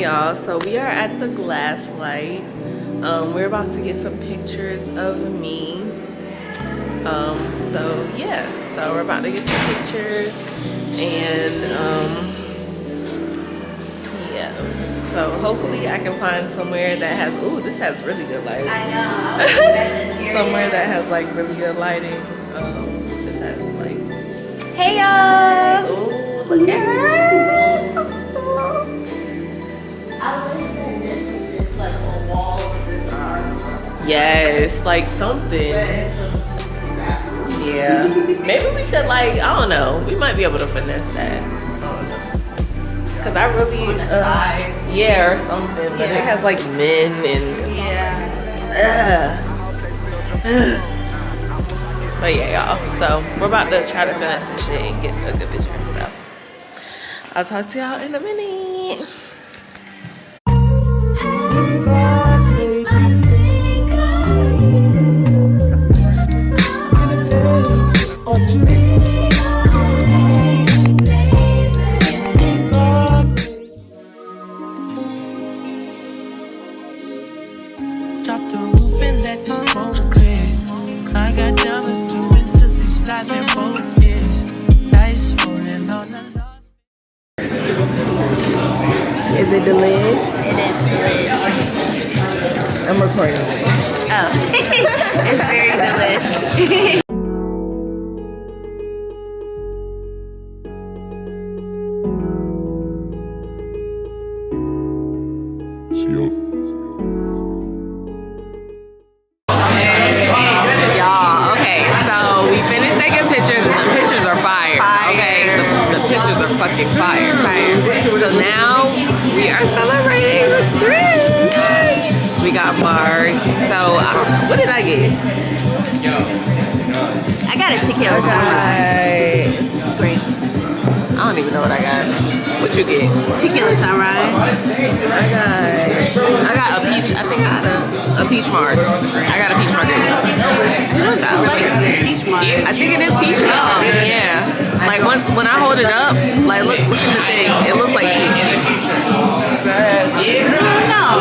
Hey y'all, so we are at the glass light. We're about to get some pictures of me. So yeah, so we're about to get some pictures and yeah. So hopefully I can find somewhere that has, ooh, this has really good lighting. I know. Somewhere that has like really good lighting. This has like, Hey y'all. ooh, look at her. I wish that this was just like a wall with this art. Yes, like something. Yeah. Maybe we could like, I don't know. We might be able to finesse that. I don't know. Cause I really, On the side. yeah, or something. But it has like men and. Yeah. But yeah, y'all. So we're about to try to finesse this shit and get a good picture. So I'll talk to y'all in a minute. Drop the roof and let the smoke clear. I got diamonds doing just these slides in both ears. Dice rolling on the lost. Is it delish? It is delish. I'm recording. Oh. It's very delish. Y'all, okay, so we finished taking pictures and the pictures are fire. Okay, the pictures are fucking fire. So now we are celebrating the trip. We got bars. So I don't know, what did I get? I got a tequila sunrise. It's great. I don't even know what I got. What you get? Tequila sunrise. I got a peach. I think I got a peach marg. I got a peach margarita. It looks like peach mark. I think it is peach. Yeah. Like when I hold it up, like look at the thing. It looks like peach.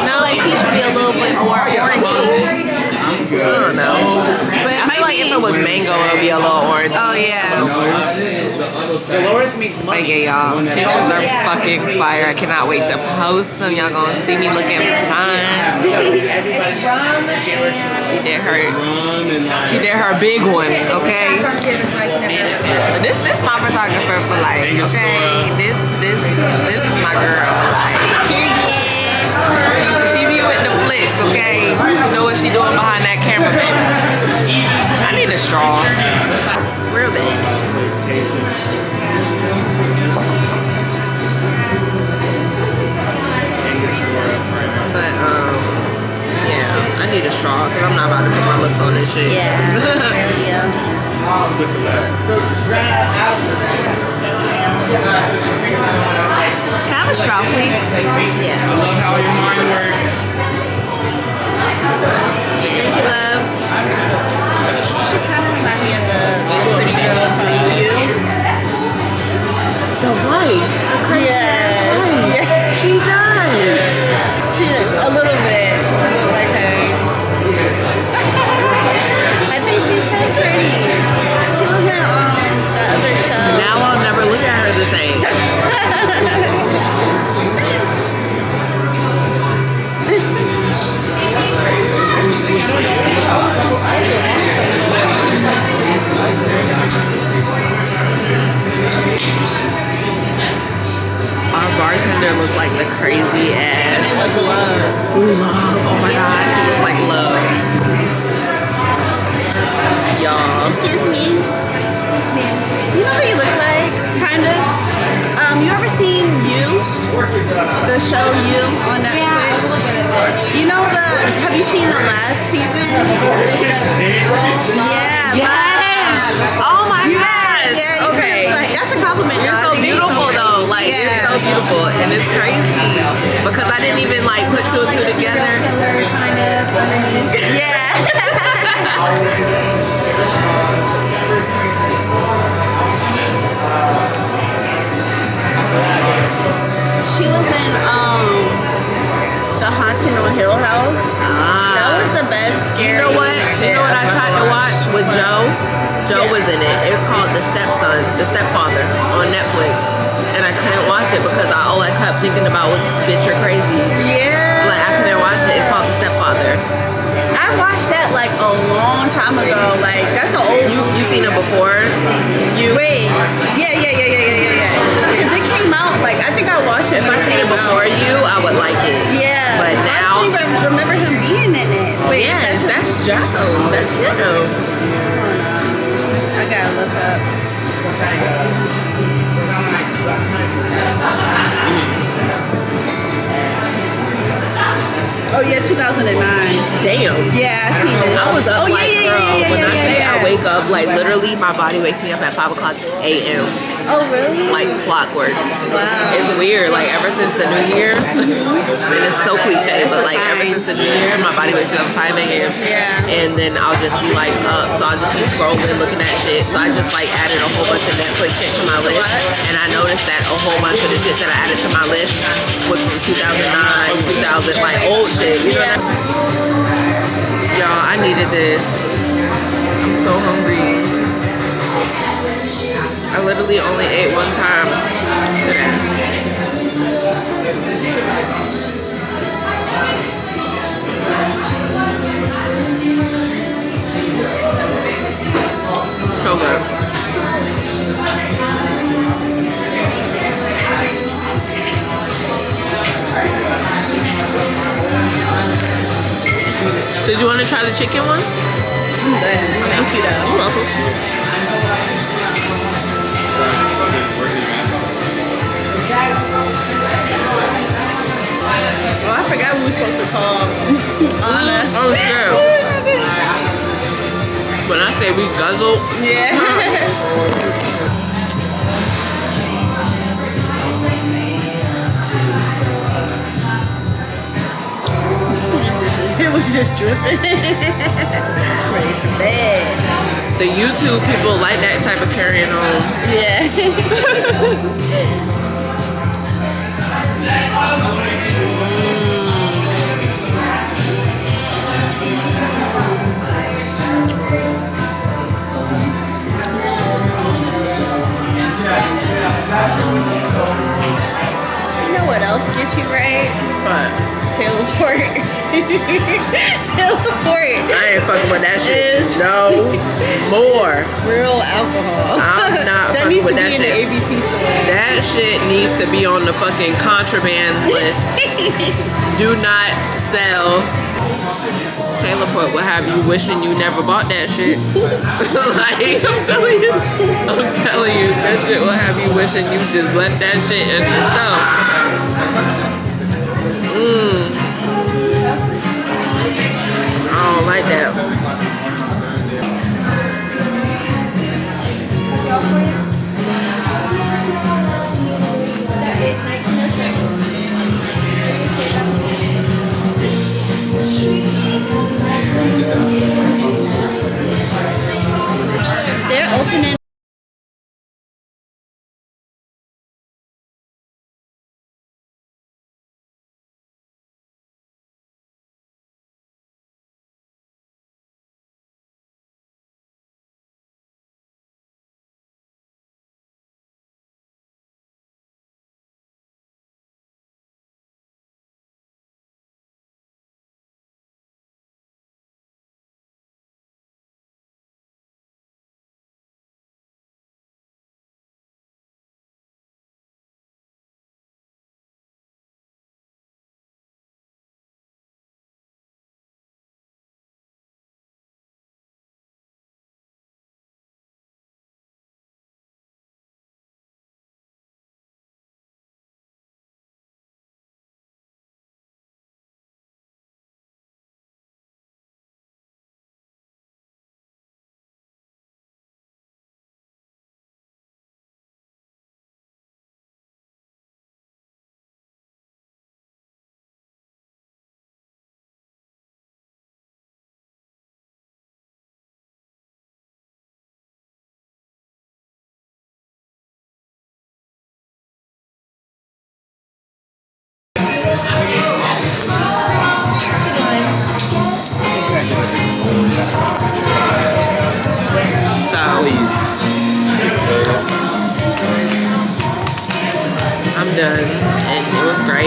No, like peach would be a little bit more orangey. I don't know. But it I feel might like be. if it was mango, it would be a little orange. Oh yeah. Like yeah, y'all. Pictures are fucking fire. I cannot wait to post them. Y'all gonna see me looking fine. She did her big one, okay? This my photographer for life, okay? This is my girl, like. She be with the flicks, okay? You know what she doing behind that camera, baby? I need a straw. Real big. But yeah, I need a straw because I'm not about to put my lips on this shit. Yeah. Meleah. Can I have a straw, please? Yeah. I love how your mind works. Thank you, love. She kind of reminds me of the pretty girl from You. The wife, the crazy ass wife. Yes. She does. She a little bit. She looks like her. I think she's so pretty. She was in the other show. Now I'll never look at her the same. Our bartender looks like the crazy ass Love. Oh my god, she looks like Love. Y'all. Excuse me. Yes, ma'am. You know what you look like? Kind of. You ever seen You? The show You on Netflix? Yeah, a little bit of it. You know have you seen the last season? Yeah. Yes. Oh my god. Yeah, okay. Like, that's a compliment. You're so beautiful though. Like you're so beautiful, and it's crazy because I didn't even like put two and two together. Kind of underneath. Yeah. She was in House. That was the best scary. You know what? shit You know what I I've tried ever to watch with Joe? Joe Yeah. was in it. It's called The Stepfather on Netflix. And I couldn't watch it because all I kept thinking about was bitch, you're crazy. Yeah. Like I couldn't watch it. It's called The Stepfather. I watched that like a long time ago. Like that's an old. You seen it before? Wait. Yeah. Because it came out like I think I watched it. If I seen it before you, I would like it. Yeah. But now, I don't even remember him being in it. Wait. yes, that's Joe. That's him. Hold on. I gotta look up. Oh yeah, 2009. Damn. Yeah, I seen it. I was up like, bro, when I say I yeah. wake up, like literally my body wakes me up at 5 o'clock a.m. Oh really? like clockwork. Wow. It's weird. Like ever since the new year, and it's so cliche, but like ever since the new year, my body wakes me up at 5 a.m. Yeah. And then I'll just be like up, so I'll just be scrolling, looking at shit. So I just like added a whole bunch of Netflix shit to my list, and I noticed that a whole bunch of the shit that I added to my list was from 2009, 2000, like old shit. You know what I mean? Y'all, I needed this. I'm so hungry. I literally only ate one time today. So good. Did you want to try the chicken one? I'm good. Thank you though. You're welcome. Oh, I forgot we were supposed to call Anna. Oh shit. When I say we guzzle, Yeah. It was just dripping. Ready for bed. the YouTube people like that type of carrying on. Yeah. You know what else gets you right? But Teleport. Teleport. I ain't fucking with that shit. Is No more. real alcohol. I'm not that fucking needs to with be that in shit. the ABC store. That shit needs to be on the fucking contraband list. Do not sell. Teleport will have you wishing you never bought that shit. Like, I'm telling you, that shit will have you wishing you just left that shit in the stove. I don't like that. They're opening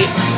right?